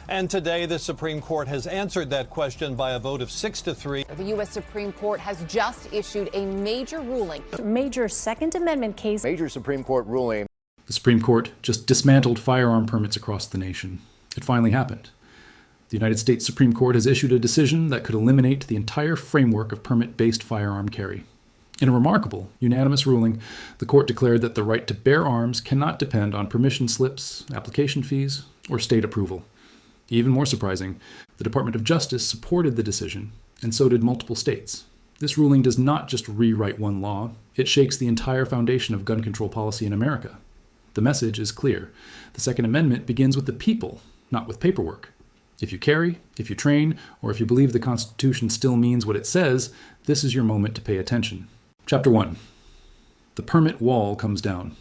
And today, the Supreme Court has answered that question by a vote of 6-3. The U.S. Supreme Court has just issued a major ruling. Major Second Amendment case. Major Supreme Court ruling. The Supreme Court just dismantled firearm permits across the nation. It finally happened. The United States Supreme Court has issued a decision that could eliminate the entire framework of permit-based firearm carry. In a remarkable, unanimous ruling, the court declared that the right to bear arms cannot depend on permission slips, application fees, or state approval. Even more surprising, the Department of Justice supported the decision, and so did multiple states. This ruling does not just rewrite one law, it shakes the entire foundation of gun control policy in America. The message is clear. The Second Amendment begins with the people, not with paperwork. If you carry, if you train, or if you believe the Constitution still means what it says, this is your moment to pay attention. Chapter 1. The permit wall comes down.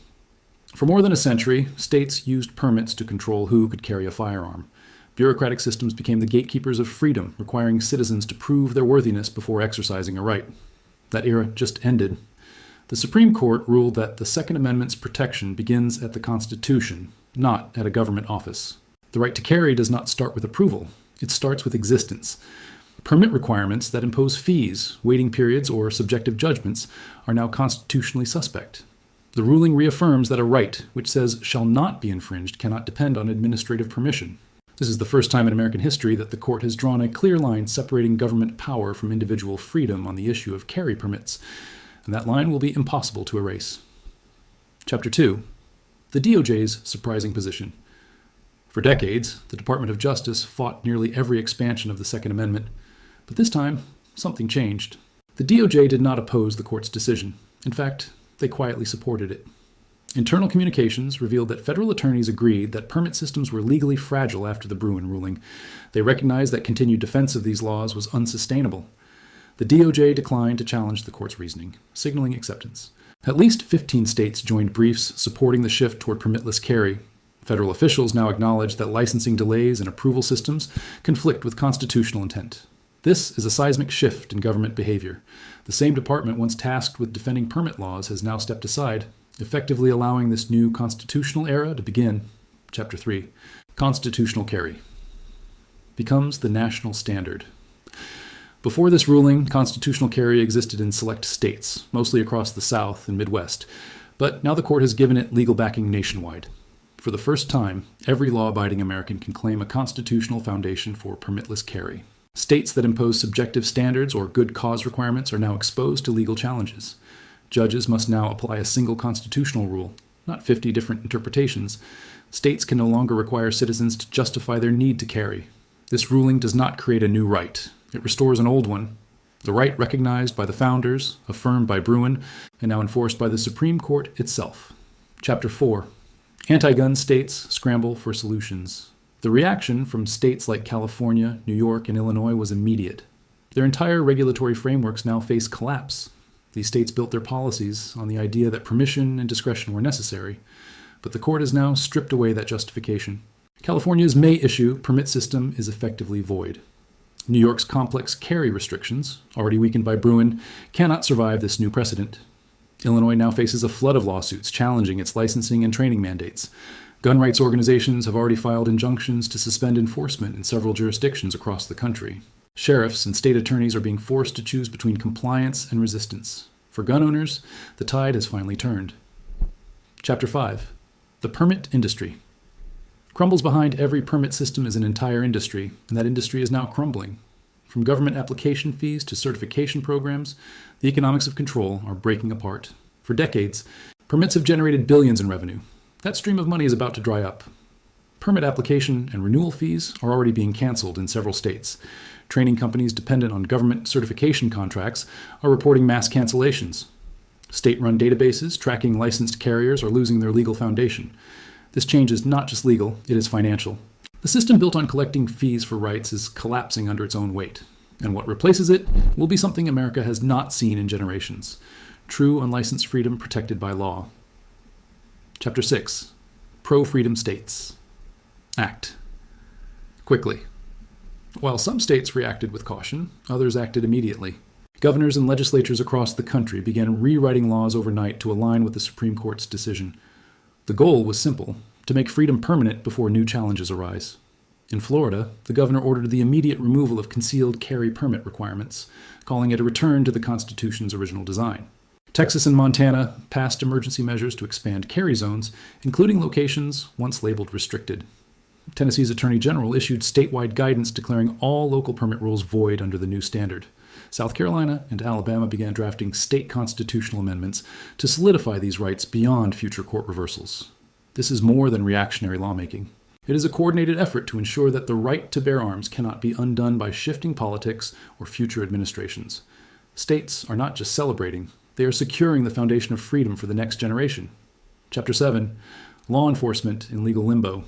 For more than a century, states used permits to control who could carry a firearm. Bureaucratic systems became the gatekeepers of freedom, requiring citizens to prove their worthiness before exercising a right. That era just ended. The Supreme Court ruled that the Second Amendment's protection begins at the Constitution, not at a government office. The right to carry does not start with approval. It starts with existence. Permit requirements that impose fees, waiting periods, or subjective judgments are now constitutionally suspect. The ruling reaffirms that a right, which says shall not be infringed, cannot depend on administrative permission. This is the first time in American history that the court has drawn a clear line separating government power from individual freedom on the issue of carry permits, and that line will be impossible to erase. Chapter 2. The DOJ's surprising position. For decades, the Department of Justice fought nearly every expansion of the Second Amendment, but this time, something changed. The DOJ did not oppose the court's decision. In fact, they quietly supported it. Internal communications revealed that federal attorneys agreed that permit systems were legally fragile after the Bruen ruling. They recognized that continued defense of these laws was unsustainable. The DOJ declined to challenge the court's reasoning, signaling acceptance. At least 15 states joined briefs supporting the shift toward permitless carry. Federal officials now acknowledge that licensing delays and approval systems conflict with constitutional intent. This is a seismic shift in government behavior. The same department once tasked with defending permit laws has now stepped aside, effectively allowing this new constitutional era to begin. Chapter 3. Constitutional carry becomes the national standard. Before this ruling, constitutional carry existed in select states, mostly across the South and Midwest, but now the court has given it legal backing nationwide. For the first time, every law-abiding American can claim a constitutional foundation for permitless carry. States that impose subjective standards or good cause requirements are now exposed to legal challenges. Judges must now apply a single constitutional rule, not 50 different interpretations. States can no longer require citizens to justify their need to carry. This ruling does not create a new right. It restores an old one. The right recognized by the founders, affirmed by Bruen, and now enforced by the Supreme Court itself. Chapter 4. Anti-gun states scramble for solutions. The reaction from states like California, New York, and Illinois was immediate. Their entire regulatory frameworks now face collapse. These states built their policies on the idea that permission and discretion were necessary, but the court has now stripped away that justification. California's May issue permit system is effectively void. New York's complex carry restrictions, already weakened by Bruen, cannot survive this new precedent. Illinois now faces a flood of lawsuits challenging its licensing and training mandates. Gun rights organizations have already filed injunctions to suspend enforcement in several jurisdictions across the country. Sheriffs and state attorneys are being forced to choose between compliance and resistance. For gun owners, the tide has finally turned. Chapter 5. The permit industry. Crumbles behind every permit system is an entire industry, and that industry is now crumbling. From government application fees to certification programs, the economics of control are breaking apart. For decades, permits have generated billions in revenue. That stream of money is about to dry up. Permit application and renewal fees are already being canceled in several states. Training companies dependent on government certification contracts are reporting mass cancellations. State-run databases tracking licensed carriers are losing their legal foundation. This change is not just legal, it is financial. The system built on collecting fees for rights is collapsing under its own weight, and what replaces it will be something America has not seen in generations: true unlicensed freedom protected by law. Chapter 6. Pro-freedom states. Act. Quickly. While some states reacted with caution, others acted immediately. Governors and legislatures across the country began rewriting laws overnight to align with the Supreme Court's decision. The goal was simple: to make freedom permanent before new challenges arise. In Florida, the governor ordered the immediate removal of concealed carry permit requirements, calling it a return to the Constitution's original design. Texas and Montana passed emergency measures to expand carry zones, including locations once labeled restricted. Tennessee's Attorney General issued statewide guidance declaring all local permit rules void under the new standard. South Carolina and Alabama began drafting state constitutional amendments to solidify these rights beyond future court reversals. This is more than reactionary lawmaking. It is a coordinated effort to ensure that the right to bear arms cannot be undone by shifting politics or future administrations. States are not just celebrating, they are securing the foundation of freedom for the next generation. Chapter 7, Law Enforcement in Legal Limbo.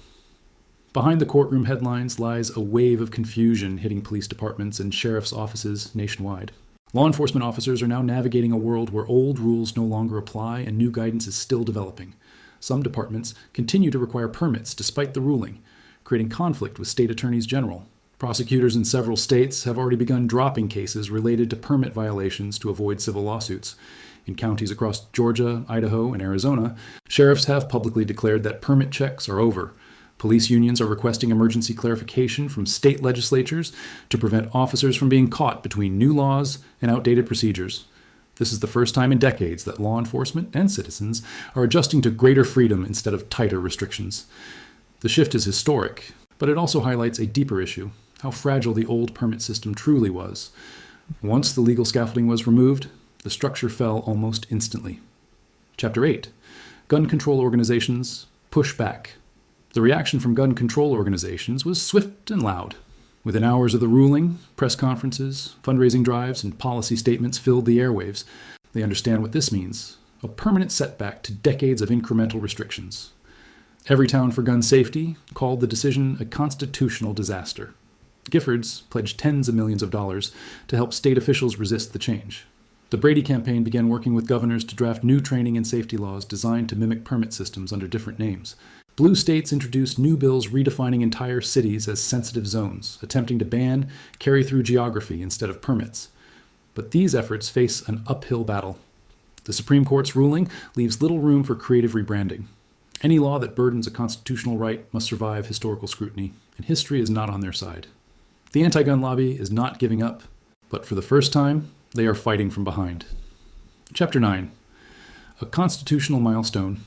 Behind the courtroom headlines lies a wave of confusion hitting police departments and sheriff's offices nationwide. Law enforcement officers are now navigating a world where old rules no longer apply and new guidance is still developing. Some departments continue to require permits despite the ruling, creating conflict with state attorneys general. Prosecutors in several states have already begun dropping cases related to permit violations to avoid civil lawsuits. In counties across Georgia, Idaho, and Arizona, sheriffs have publicly declared that permit checks are over. Police unions are requesting emergency clarification from state legislatures to prevent officers from being caught between new laws and outdated procedures. This is the first time in decades that law enforcement and citizens are adjusting to greater freedom instead of tighter restrictions. The shift is historic, but it also highlights a deeper issue, how fragile the old permit system truly was. Once the legal scaffolding was removed, the structure fell almost instantly. Chapter 8, Gun Control Organizations Push Back. The reaction from gun control organizations was swift and loud. Within hours of the ruling, press conferences, fundraising drives, and policy statements filled the airwaves. They understand what this means: a permanent setback to decades of incremental restrictions. Everytown for Gun Safety called the decision a constitutional disaster. Giffords pledged tens of millions of dollars to help state officials resist the change. The Brady campaign began working with governors to draft new training and safety laws designed to mimic permit systems under different names. Blue states introduced new bills redefining entire cities as sensitive zones, attempting to ban carry-through geography instead of permits. But these efforts face an uphill battle. The Supreme Court's ruling leaves little room for creative rebranding. Any law that burdens a constitutional right must survive historical scrutiny, and history is not on their side. The anti-gun lobby is not giving up, but for the first time, they are fighting from behind. Chapter 9, A Constitutional Milestone.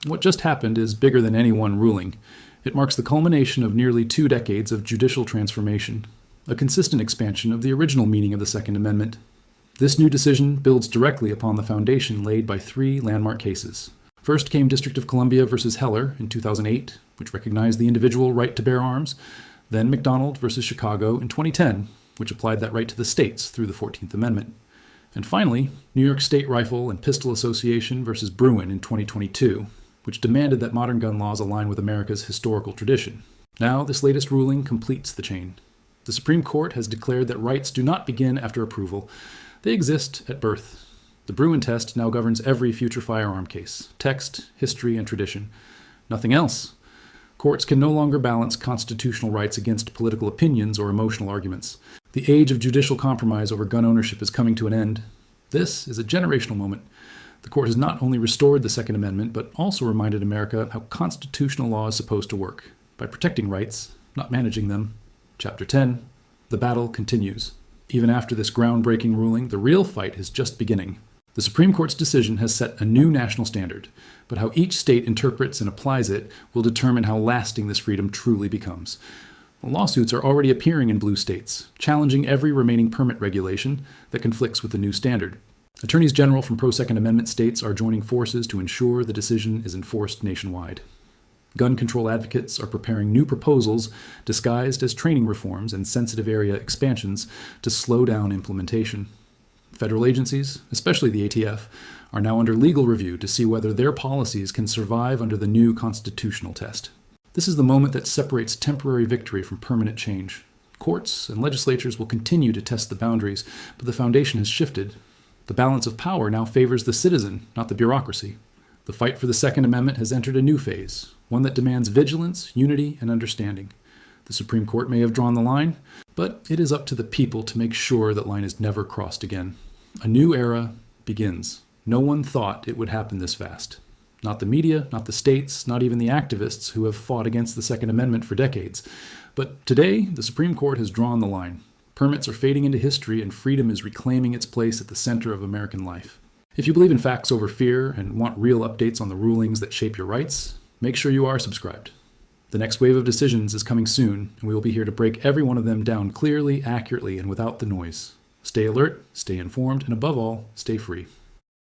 What just happened is bigger than any one ruling. It marks the culmination of nearly 2 decades of judicial transformation, a consistent expansion of the original meaning of the Second Amendment. This new decision builds directly upon the foundation laid by 3 landmark cases. First came District of Columbia versus Heller in 2008, which recognized the individual right to bear arms. Then McDonald versus Chicago in 2010, which applied that right to the states through the 14th Amendment. And finally, New York State Rifle and Pistol Association versus Bruin in 2022, which demanded that modern gun laws align with America's historical tradition. Now, this latest ruling completes the chain. The Supreme Court has declared that rights do not begin after approval. They exist at birth. The Bruin test now governs every future firearm case: text, history, and tradition. Nothing else. Courts can no longer balance constitutional rights against political opinions or emotional arguments. The age of judicial compromise over gun ownership is coming to an end. This is a generational moment. The court has not only restored the Second Amendment, but also reminded America how constitutional law is supposed to work, by protecting rights, not managing them. Chapter 10, The Battle Continues. Even after this groundbreaking ruling, the real fight is just beginning. The Supreme Court's decision has set a new national standard, but how each state interprets and applies it will determine how lasting this freedom truly becomes. Lawsuits are already appearing in blue states, challenging every remaining permit regulation that conflicts with the new standard. Attorneys general from pro-Second Amendment states are joining forces to ensure the decision is enforced nationwide. Gun control advocates are preparing new proposals disguised as training reforms and sensitive area expansions to slow down implementation. Federal agencies, especially the ATF, are now under legal review to see whether their policies can survive under the new constitutional test. This is the moment that separates temporary victory from permanent change. Courts and legislatures will continue to test the boundaries, but the foundation has shifted. The balance of power now favors the citizen, not the bureaucracy. The fight for the Second Amendment has entered a new phase, one that demands vigilance, unity, and understanding. The Supreme Court may have drawn the line, but it is up to the people to make sure that line is never crossed again. A new era begins. No one thought it would happen this fast. Not the media, not the states, not even the activists who have fought against the Second Amendment for decades. But today, the Supreme Court has drawn the line. Permits are fading into history, and freedom is reclaiming its place at the center of American life. If you believe in facts over fear and want real updates on the rulings that shape your rights, make sure you are subscribed. The next wave of decisions is coming soon, and we will be here to break every one of them down clearly, accurately, and without the noise. Stay alert, stay informed, and above all, stay free.